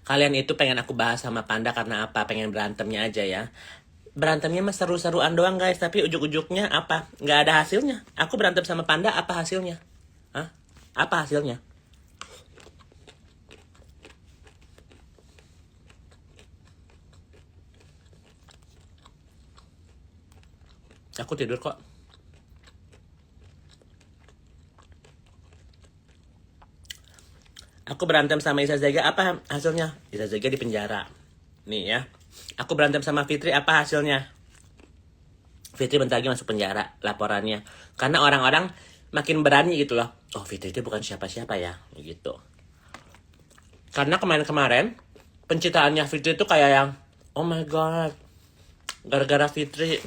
Kalian itu pengen aku bahas sama Panda karena apa? Pengen berantemnya aja ya. Berantemnya mah seru-seruan doang guys, tapi ujuk-ujuknya apa? Nggak ada hasilnya. Aku berantem sama Panda, apa hasilnya? Hah? Apa hasilnya? Aku tidur kok. Aku berantem sama Isa Zega, apa hasilnya? Isa Zega di penjara. Nih ya. Aku berantem sama Fitri, apa hasilnya? Fitri bentar lagi masuk penjara laporannya. Karena orang-orang makin berani gitu loh. Oh, Fitri itu bukan siapa-siapa ya, gitu. Karena kemarin-kemarin pencitraannya Fitri itu kayak yang oh my god, gara-gara Fitri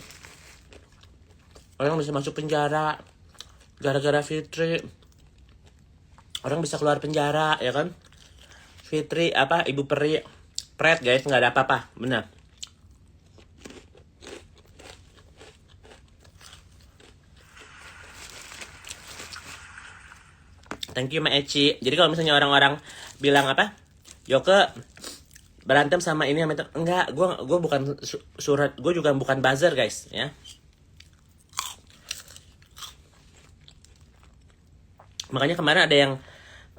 orang bisa masuk penjara, gara-gara Fitri orang bisa keluar penjara, ya kan? Fitri apa ibu peri pret guys, nggak ada apa-apa, benar. Thank you Ma Eci. Jadi kalau misalnya orang-orang bilang apa, Yoke berantem sama ini sama itu, enggak, gue bukan surat, gue juga bukan buzzer guys, ya. Makanya kemarin ada yang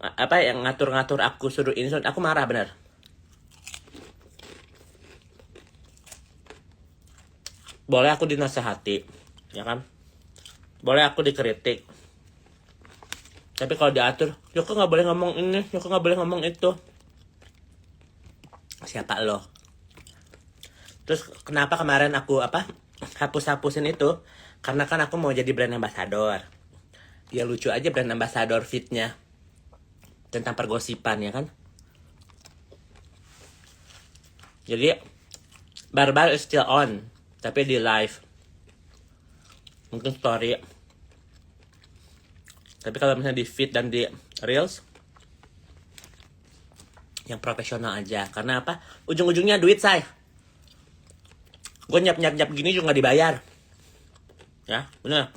apa yang ngatur-ngatur aku suruh ini, aku marah benar. Boleh aku dinasehati, ya kan? Boleh aku dikritik. Tapi kalau diatur, Yoko nggak boleh ngomong ini, Yoko nggak boleh ngomong itu. Siapa lo? Terus kenapa kemarin aku apa hapus-hapusin itu? Karena kan aku mau jadi brand ambassador. Ya lucu aja brand ambassador fitnya tentang pergosipan ya kan. Jadi Barbar is still on, tapi di live, mungkin story. Tapi kalau misalnya di feed dan di reels, yang profesional aja. Karena apa? Ujung-ujungnya duit saya. Gue nyap-nyap gini juga gak dibayar. Ya, bener.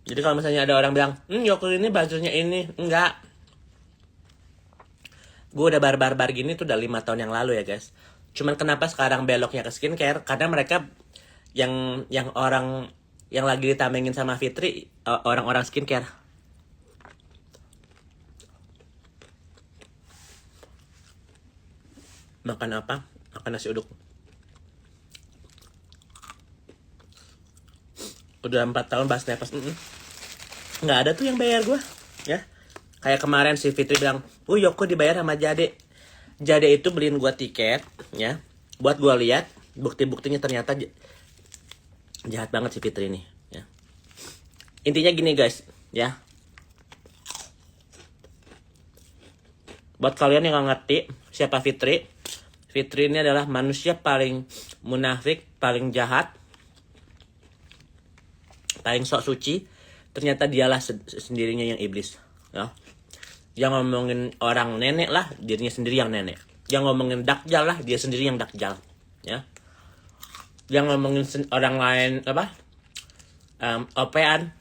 Jadi kalau misalnya ada orang bilang, Yoko ini bajunya ini. Enggak. Gue udah barbar gini tuh udah 5 tahun yang lalu ya guys. Cuman kenapa sekarang beloknya ke skincare? Karena mereka yang orang yang lagi ditamengin sama Fitri, orang-orang skincare. Makan apa? Makan nasi uduk. Udah 4 tahun bahas nepas. Nggak ada tuh yang bayar gue. Ya. Kayak kemarin si Fitri bilang, Yoko dibayar sama Jade. Jade itu beliin gue tiket. Ya. Buat gue lihat. Bukti-buktinya ternyata jahat banget si Fitri ini. Ya. Intinya gini guys. Ya. Buat kalian yang nggak ngerti siapa Fitri. Fitri ini adalah manusia paling munafik, paling jahat, paling sok suci. Ternyata dialah sendirinya yang iblis. Ya. Yang ngomongin orang nenek lah, dirinya sendiri yang nenek. Yang ngomongin dakjal lah, dia sendiri yang dakjal. Ya. Yang ngomongin orang lain apa? Opean,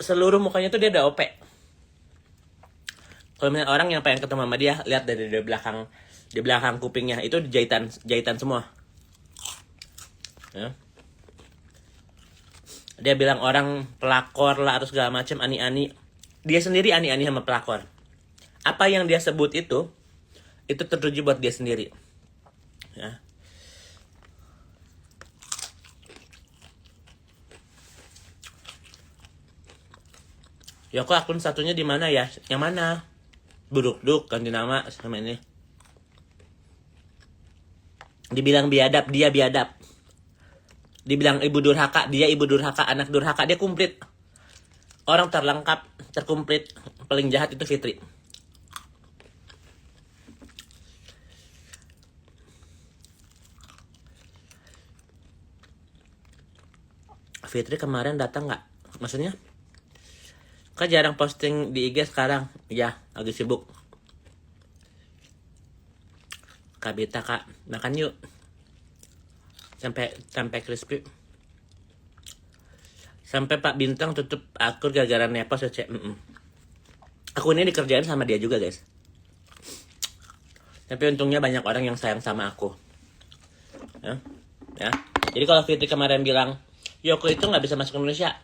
seluruh mukanya tuh dia ada ope. Kalau misalnya orang yang pengen ketemu sama dia, lihat dari belakang kupingnya itu jahitan semua. Ya. Dia bilang orang pelakor lah atau segala macam ani-ani. Dia sendiri ani-ani sama pelakor. Apa yang dia sebut itu tertuju buat dia sendiri. Ya. Yoko akun satunya di mana ya? Yang mana? Buduk-duk ganti nama sama ini. Dibilang biadab, dia biadab. Dibilang ibu durhaka, dia ibu durhaka, anak durhaka, dia komplit. Orang terlengkap, terkomplit, paling jahat itu Fitri. Fitri kemarin datang nggak? Maksudnya? Kan jarang posting di IG sekarang. Ya, lagi sibuk. Kak Bita, Kak, makan yuk. Sampai crispy. Sampai Pak Bintang tutup akun gara-gara nepos ya, Cek. Aku ini dikerjain sama dia juga, guys. Tapi untungnya banyak orang yang sayang sama aku. Ya. Ya. Jadi kalau Fitri kemarin bilang, Yoko itu nggak bisa masuk Indonesia,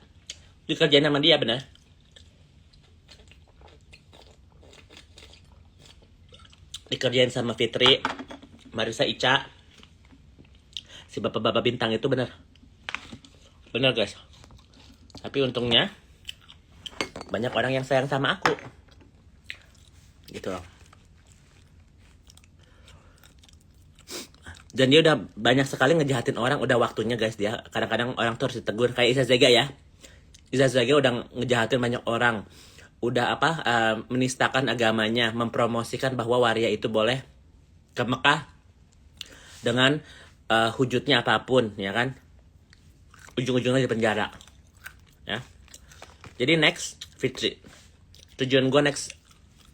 dikerjain sama dia, benar. Dikerjain sama Fitri, Marisa, Ica, si bapak-bapak bintang itu, benar. Benar guys. Tapi untungnya banyak orang yang sayang sama aku. Gitu loh. Dan dia udah banyak sekali ngejahatin orang. Udah waktunya guys dia. Kadang-kadang orang tuh harus ditegur. Kayak Iza Zega ya. Iza Zega udah ngejahatin banyak orang. Udah menistakan agamanya. Mempromosikan bahwa waria itu boleh ke Mekah. Dengan hujutnya apapun. Ya kan. Ujung-ujungnya di penjara. Ya. Jadi next Fitri. Tujuan gue next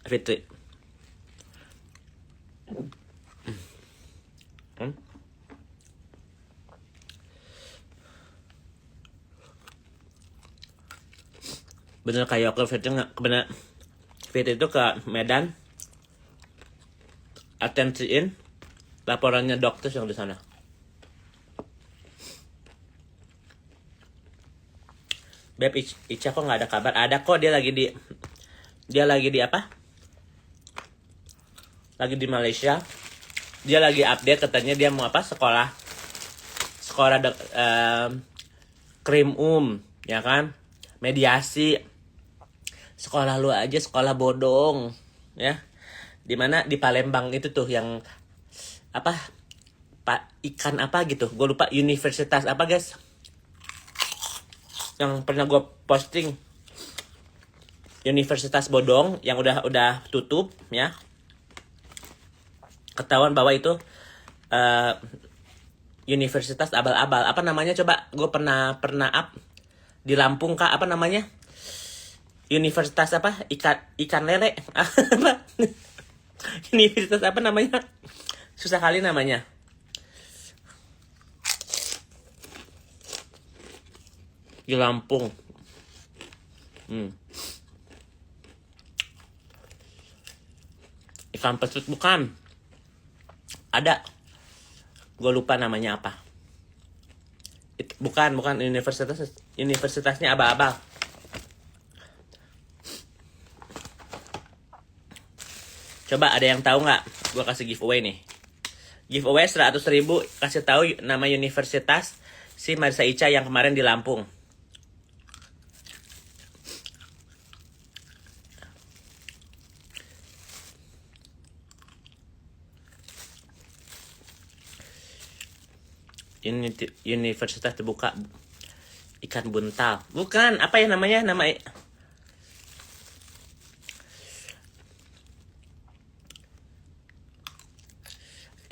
Fitri. Bener kayak Yoko, Fitri nggak bener. Fitri itu ke Medan, atensiin laporannya dokter yang di sana. Beb, Ica kok nggak ada kabar? Ada kok, dia lagi di apa? Lagi di Malaysia. Dia lagi update, katanya dia mau apa? Sekolah krim ya kan? Mediasi. Sekolah lu aja sekolah bodong, ya. Dimana di Palembang itu tuh yang apa? Ikan apa gitu? Gue lupa, universitas apa guys? Yang pernah gue posting, universitas bodong yang udah tutup, ya. Ketahuan bahwa itu universitas abal-abal. Apa namanya coba? Gue pernah up di Lampung kak. Apa namanya? Universitas apa? Ikan lele. Apa? Universitas apa namanya? Susah kali namanya. Di Lampung. Ikan pesut bukan. Ada. Gue lupa namanya apa. Bukan universitasnya abal-abal. Coba ada yang tahu nggak? Gue kasih giveaway nih. Giveaway 100.000 kasih tahu nama universitas si Marisa Ica yang kemarin di Lampung. Universitas terbuka ikan buntal. Bukan, apa ya namanya?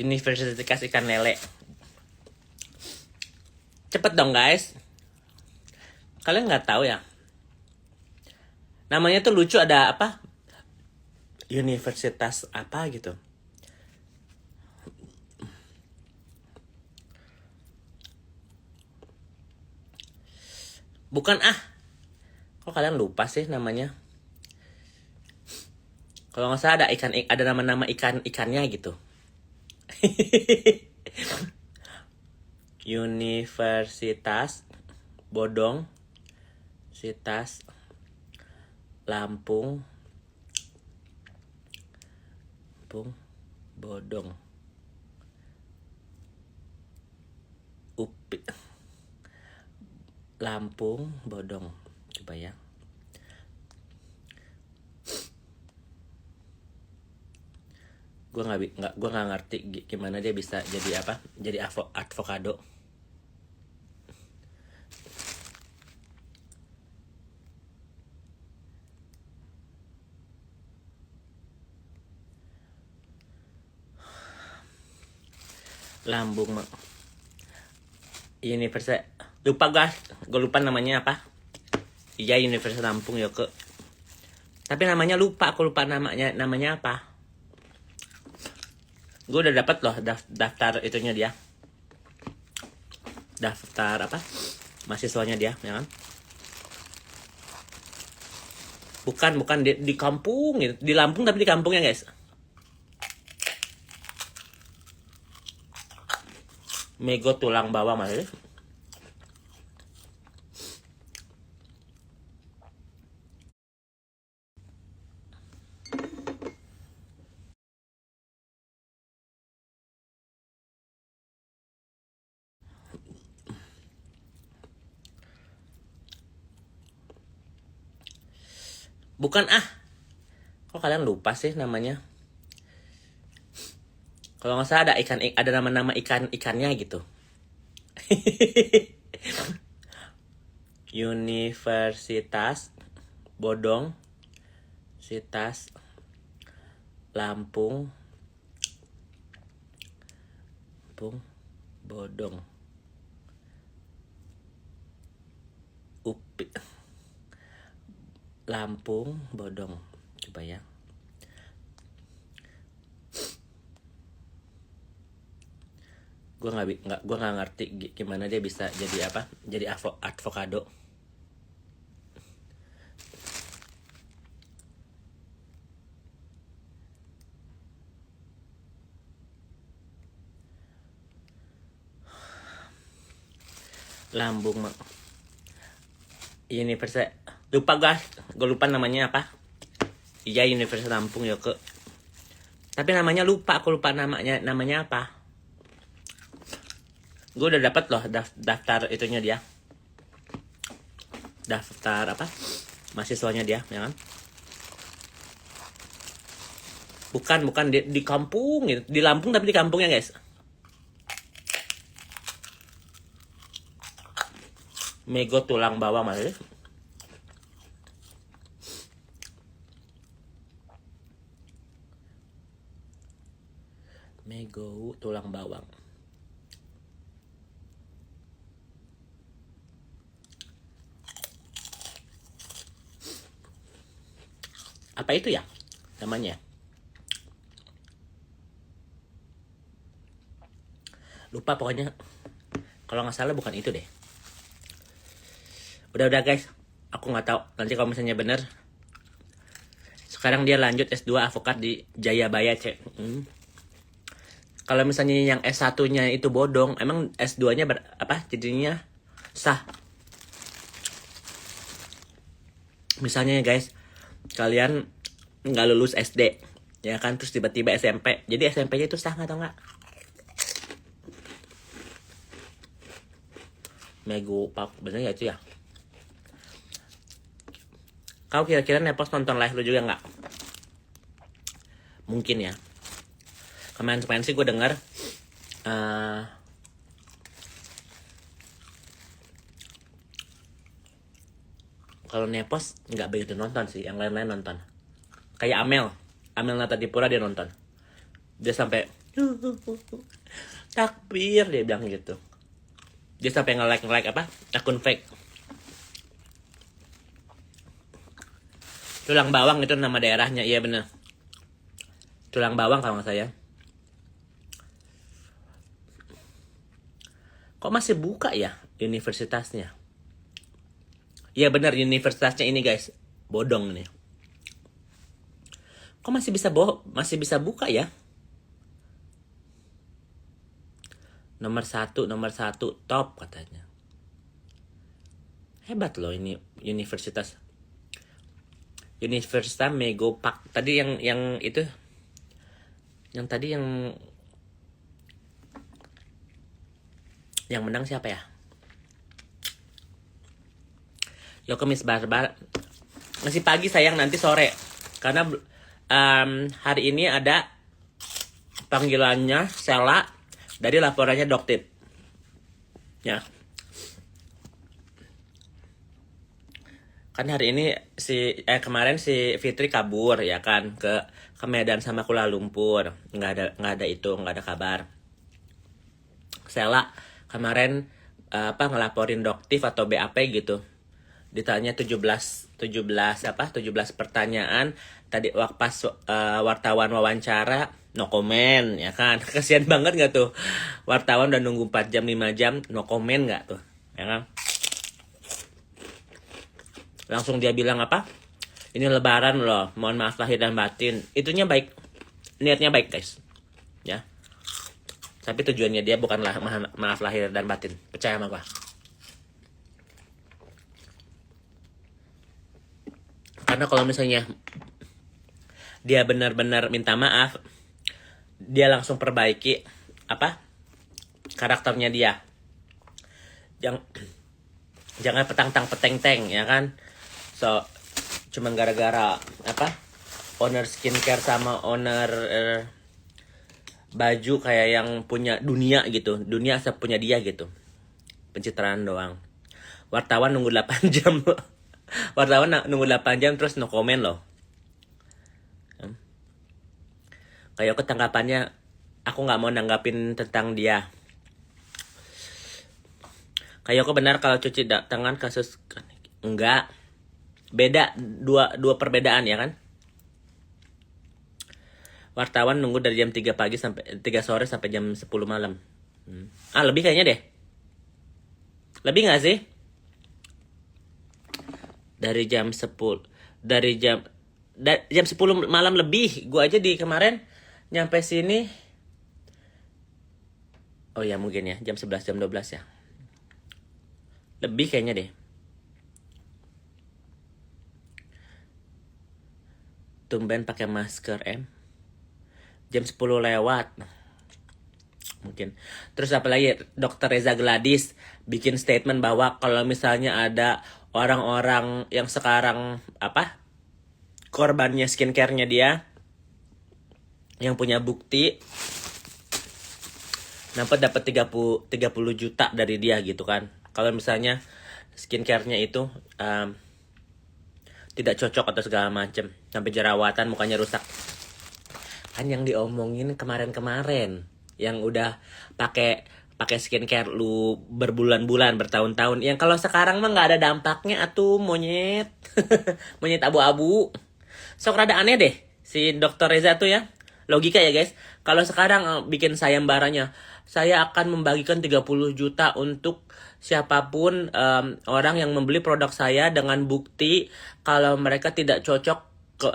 Universitas ikan lele. Cepet dong guys. Kalian nggak tahu ya? Namanya tuh lucu, ada apa? Universitas apa gitu. Bukan Kok kalian lupa sih namanya? Kalau nggak salah ada nama-nama ikannya gitu. Universitas Bodong, Sitas Lampung, Bodong, UPI, Lampung, Bodong. Coba ya. Gue nggak ngerti gimana dia bisa jadi apa? Jadi avocado. Lambung Universitas, lupa guys, gue lupa namanya apa. Iya, Universitas Lampung ya ke. Tapi namanya lupa, aku lupa namanya apa. Gue udah dapat loh daftar itunya dia. Daftar apa? Mahasiswanya dia, ya kan? Bukan di kampung gitu. Di Lampung tapi di kampungnya, guys. Mego tulang bawang mas. Bukan ah. Kok kalian lupa sih namanya? Kalau nggak salah ada ada nama-nama ikannya gitu. Universitas Bodong, Sitas Lampung, Bodong, UPI, Lampung, Bodong. Coba ya. Gue nggak ngerti gimana dia bisa jadi apa? Jadi avocado. Lambung Universitas, lupa guys, gue lupa namanya apa. Iya, Universitas Lampung ya ke. Tapi namanya lupa, aku lupa namanya apa. Gue udah dapat loh daftar itunya dia. Daftar apa? Mahasiswanya dia, ya kan? Bukan di kampung gitu. Di Lampung tapi di kampungnya, guys. Mego tulang bawang mas. Mego tulang bawang. Apa itu ya namanya? Lupa pokoknya. Kalau nggak salah bukan itu deh. Udah guys, aku nggak tahu nanti kalau misalnya bener. Sekarang dia lanjut S2 avokat di Jayabaya cek. Kalau misalnya yang S1-nya itu bodong, emang S2-nya apa jadinya sah? Misalnya ya guys, kalian nggak lulus SD, ya kan, terus tiba-tiba SMP, jadi SMP-nya itu sah atau nggak? Mego pak, bener ya itu ya? Kau kira-kira Nepos nonton live lu juga nggak? Mungkin ya. Kemarin sih gue denger kalau Nepos nggak begitu nonton sih, yang lain-lain nonton. Kayak Amel Natatipura dia nonton. Dia sampai takbir dia bilang gitu. Dia sampai nge-like apa? Akun fake. Tulang bawang itu nama daerahnya, iya bener. Tulang bawang kalau nggak saya. Kok masih buka ya universitasnya? Iya bener, universitasnya ini guys, bodong nih. Kok masih bisa buka ya? Nomor satu top katanya. Hebat loh ini Universitas Mego Pak. Tadi yang itu, yang tadi yang menang siapa ya? Yokemis Barbar. Masih pagi sayang, nanti sore. Karena hari ini ada panggilannya Sela dari laporannya Doktip. Ya. Kan hari ini kemarin si Fitri kabur ya kan ke Medan sama Kuala Lumpur. Nggak ada kabar. Sela kemarin ngelaporin Doktip atau BAP gitu. Ditanya 17 pertanyaan. Tadi pas wartawan wawancara no comment ya kan. Kasian banget nggak tuh wartawan udah nunggu 4 jam 5 jam no comment nggak tuh ya kan. Langsung dia bilang apa? Ini lebaran loh, mohon maaf lahir dan batin. Itunya baik, niatnya baik guys. Ya. Tapi tujuannya dia bukanlah maaf lahir dan batin. Percaya sama gua. Karena kalau misalnya dia benar-benar minta maaf, dia langsung perbaiki karakternya dia. Jangan petang-tang peteng-teng, ya kan? So, cuma gara-gara owner skincare sama owner baju kayak yang punya dunia gitu. Dunia asal punya dia gitu. Pencitraan doang. Wartawan nunggu 8 jam. Wartawan nunggu 8 jam terus no comment loh. Kayak aku tanggapannya, aku nggak mau nanggapin tentang dia. Kayak aku benar kalau cuci tangan kasus enggak. Beda dua perbedaan ya kan? Wartawan nunggu dari jam 3 pagi sampai 3 sore sampai jam 10 malam. Lebih kayaknya deh. Lebih nggak sih? Dari jam 10 jam 10 malam lebih. Gua aja di kemarin nyampe sini. Oh ya mungkin ya jam 11 jam 12 ya. Lebih kayaknya deh. Tumben pakai masker jam 10 lewat mungkin. Terus apalagi Dr. Reza Gladys bikin statement bahwa kalau misalnya ada orang-orang yang sekarang korbannya skincare-nya dia yang punya bukti dapat 30 juta dari dia gitu kan. Kalau misalnya skincare-nya itu tidak cocok atau segala macem, sampai jerawatan, mukanya rusak. Kan yang diomongin kemarin-kemarin yang udah pakai skincare lu berbulan-bulan, bertahun-tahun. Yang kalau sekarang mah nggak ada dampaknya atuh monyet. Monyet abu-abu. Sok rada aneh deh si Dr. Reza tuh ya. Logika ya guys. Kalau sekarang bikin sayembaranya, saya akan membagikan 30 juta untuk siapapun orang yang membeli produk saya dengan bukti kalau mereka tidak cocok ke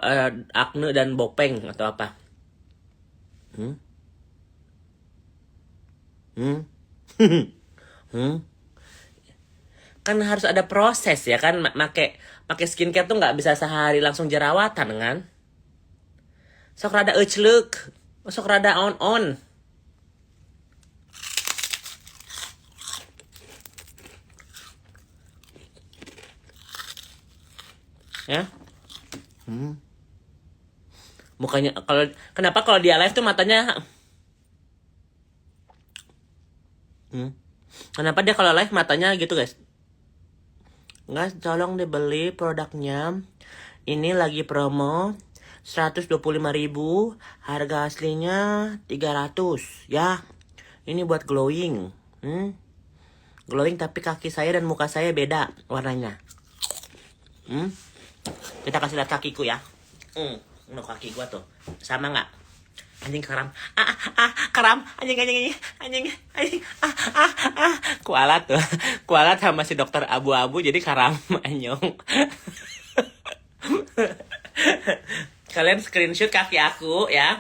akne dan bopeng atau apa. Kan harus ada proses ya kan. Make skincare tuh nggak bisa sehari langsung jerawatan kan. Sok rada eclek, sok rada on. Ya. Mukanya kenapa kalau dia live tuh matanya kenapa dia kalau live matanya gitu guys? Guys, tolong dibeli produknya. Ini lagi promo 125.000, harga aslinya 300 ya. Ini buat glowing. Glowing tapi kaki saya dan muka saya beda warnanya. Kita kasih lihat kakiku ya. Kaki gua tuh sama nggak? Anjing keram. Keram. Anjing. Kualat tuh. Kualat sama si dokter abu-abu jadi karam anyong. Kalian screenshot kaki aku ya.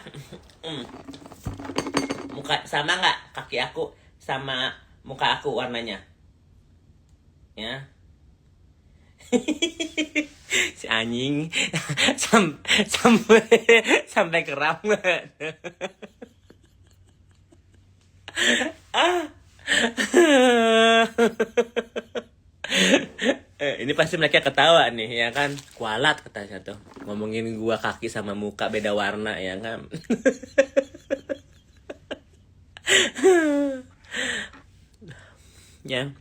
Muka sama nggak kaki aku sama muka aku warnanya? Ya. Si anjing sampai keram. Ini pasti mereka ketawa nih ya kan. Kualat katanya tuh ngomongin gua kaki sama muka beda warna ya kan. Ya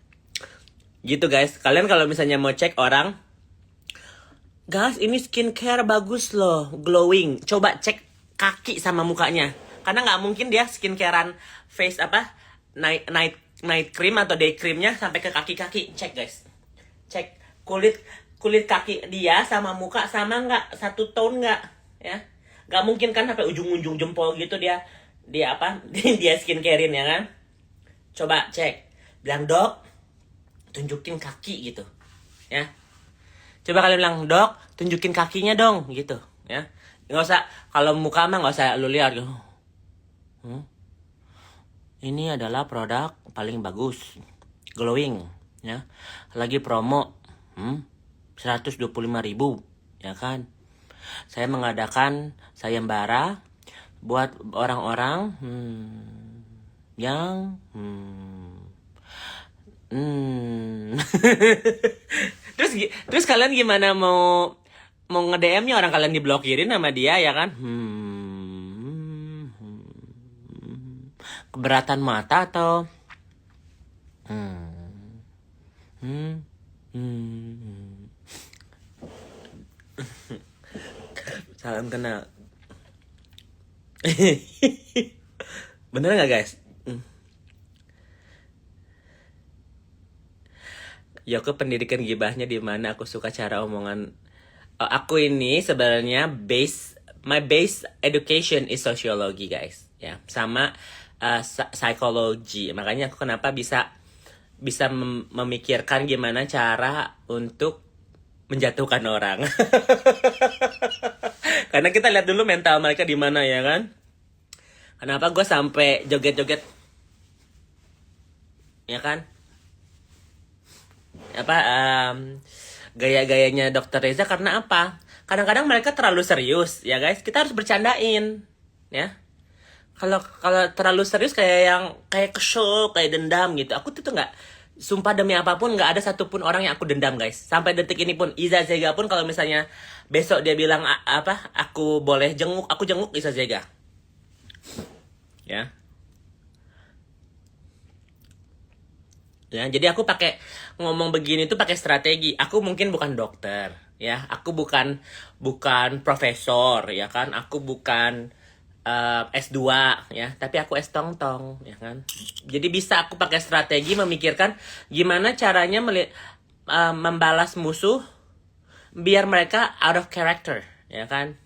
gitu guys. Kalian kalau misalnya mau cek orang, guys ini skincare bagus loh, glowing, coba cek kaki sama mukanya. Karena nggak mungkin dia skincarean face night cream atau day creamnya sampai ke kaki-kaki. Cek guys, cek kulit kaki dia sama muka sama nggak, satu tone nggak ya. Nggak mungkin kan sampai ujung-ujung jempol gitu dia dia skincarein ya kan. Coba cek, bilang dok tunjukin kaki gitu ya. Coba kalian bilang, dok tunjukin kakinya dong gitu ya. Nggak usah, kalau muka mah nggak usah lu lihat gitu. Ini adalah produk paling bagus, glowing, ya. Lagi promo, 125.000, ya kan. Saya mengadakan sayembara buat orang-orang yang terus terus kalian gimana mau nge-DM-nya, orang kalian diblokirin sama dia, ya kan? Keberatan mata atau salam kenal. Bener nggak guys? Yoko pendidikan gibahnya di mana? Aku suka cara omongan. Aku ini sebenarnya my base education is sociology guys, ya, sama psikologi. Makanya aku kenapa bisa memikirkan gimana cara untuk menjatuhkan orang. Karena kita lihat dulu mental mereka di mana, ya kan? Kenapa gue sampai joget-joget, ya kan? Gaya-gayanya Dokter Reza karena apa? Kadang-kadang mereka terlalu serius, ya guys. Kita harus bercandain, ya. Kalau terlalu serius kayak kesel, kayak dendam gitu. Aku tuh nggak, sumpah demi apapun nggak ada satupun orang yang aku dendam guys. Sampai detik ini pun Iza Zega pun kalau misalnya besok dia bilang aku boleh jenguk, aku jenguk Iza Zega. Ya. Ya, jadi aku pakai ngomong begini tuh pakai strategi. Aku mungkin bukan dokter, ya. Aku bukan profesor, ya kan. Aku bukan S2, ya. Tapi aku S tong-tong, ya kan. Jadi bisa aku pakai strategi memikirkan gimana caranya membalas musuh biar mereka out of character, ya kan.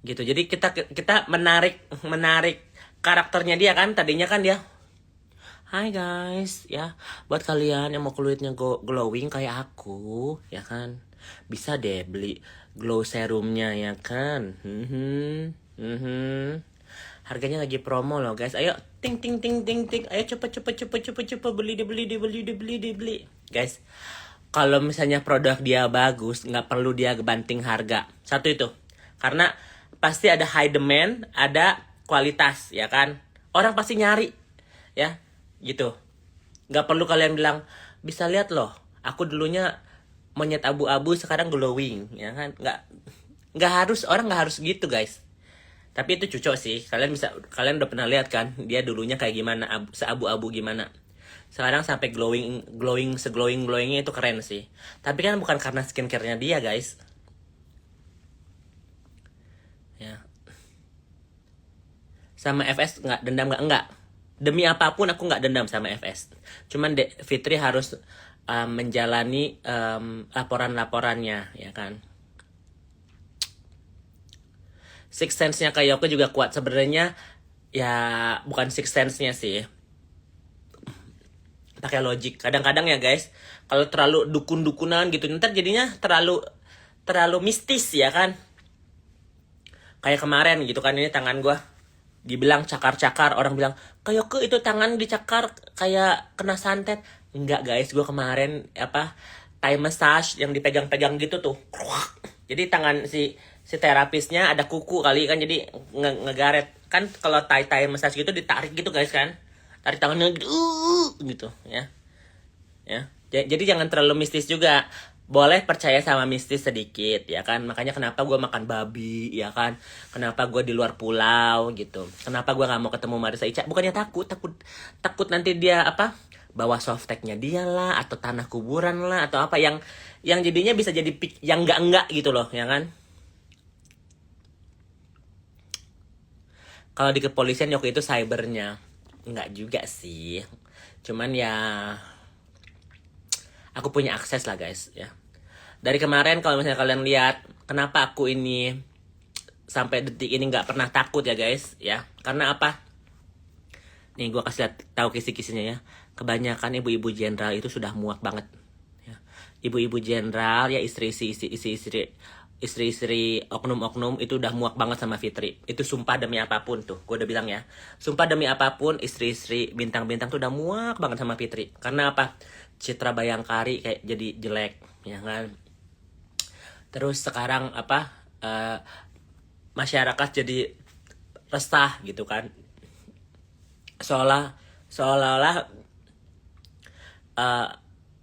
Gitu. Jadi kita menarik karakternya dia kan. Tadinya kan dia, hai guys, ya, buat kalian yang mau kulitnya glowing kayak aku, ya kan, bisa deh beli glow serumnya, ya kan. Harganya lagi promo loh guys. Ayo ting ting ting ting ting, ayo cepet beli guys. Kalau misalnya produk dia bagus, nggak perlu dia banting harga. Satu itu, karena pasti ada high demand, ada kualitas, ya kan. Orang pasti nyari, ya, gitu. Nggak perlu kalian bilang, bisa lihat loh, aku dulunya monyet abu-abu, sekarang glowing, ya kan. Nggak harus, orang nggak harus gitu guys. Tapi itu cucok sih. Kalian udah pernah lihat kan, dia dulunya kayak gimana, seabu-abu gimana. Sekarang sampai glowingnya itu keren sih. Tapi kan bukan karena skincare-nya dia guys. Ya. Sama FS nggak dendam, nggak. Demi apapun aku nggak dendam sama FS. Cuman Fitri harus menjalani laporan-laporannya, ya kan. Six sense-nya Kak Yoko juga kuat sebenarnya. Ya bukan six sense-nya sih, pakai logik. Kadang-kadang ya guys, kalau terlalu dukun-dukunan gitu, ntar jadinya terlalu mistis, ya kan. Kayak kemarin gitu kan, ini tangan gue dibilang cakar-cakar, orang bilang kayak itu tangan dicakar kayak kena santet. Enggak guys, gue kemarin Thai massage yang dipegang-pegang gitu tuh. Jadi tangan si terapisnya ada kuku kali kan, jadi ngegaret kan. Kalau Thai massage gitu ditarik gitu guys kan, tarik tangannya gitu, ya. Jadi jangan terlalu mistis juga. Boleh percaya sama mistis sedikit, ya kan. Makanya kenapa gue makan babi, ya kan. Kenapa gue di luar pulau gitu. Kenapa gue nggak mau ketemu Marissa Ica. Bukannya takut nanti dia bawa softteknya dia lah, atau tanah kuburan lah, atau apa yang jadinya bisa jadi yang enggak gitu loh, ya kan. Kalau di kepolisian Yoko itu cybernya. Enggak juga sih. Cuman ya aku punya akses lah guys, ya. Dari kemarin kalau misalnya kalian lihat, kenapa aku ini sampai detik ini nggak pernah takut ya guys, ya. Karena apa? Nih gue kasih tahu kisi-kisinya ya. Kebanyakan ibu-ibu jenderal itu sudah muak banget, ya. Ibu-ibu jenderal, ya istri istri-istri oknum-oknum itu udah muak banget sama Fitri. Itu sumpah demi apapun tuh, gue udah bilang ya. Sumpah demi apapun, istri-istri bintang-bintang tuh udah muak banget sama Fitri. Karena apa? Citra Bayangkari kayak jadi jelek, ya kan? Terus sekarang apa? Masyarakat jadi resah gitu kan. Seolah-olah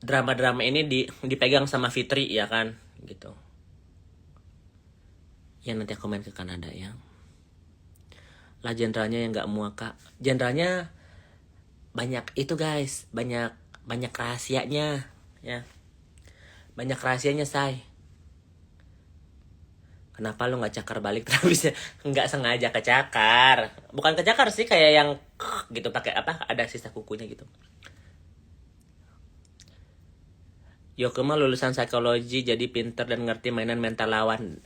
drama-drama ini dipegang sama Fitri, ya kan? Gitu. Ya nanti aku main ke Kanada ya. Lah jenderalnya yang nggak muak kak. Jenderalnya banyak itu guys, banyak rahasianya ya. Banyak rahasianya say. Kenapa lu nggak cakar balik terus nggak sengaja kecakar? Bukan kecakar sih, kayak yang gitu pakai apa? Ada sisa kukunya gitu. Yoko mah lulusan psikologi jadi pinter dan ngerti mainan mental lawan.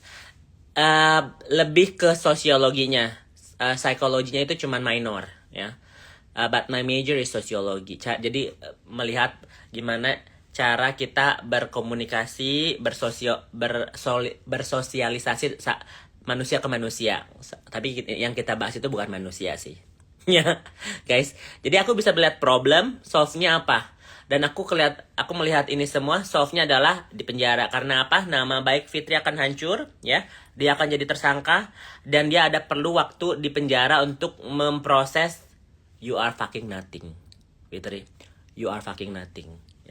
Lebih ke sosiologinya. Psikologinya itu cuman minor ya. But my major is sociology. Jadi melihat gimana cara kita berkomunikasi, bersosialisasi manusia ke manusia. Tapi yang kita bahas itu bukan manusia sih. Ya, guys. Jadi aku bisa melihat problem, solve-nya apa? Dan aku melihat ini semua solve-nya adalah di penjara. Karena apa? Nama baik Fitri akan hancur, ya. Dia akan jadi tersangka dan dia ada perlu waktu di penjara untuk memproses you are fucking nothing. Fitri, you are fucking nothing.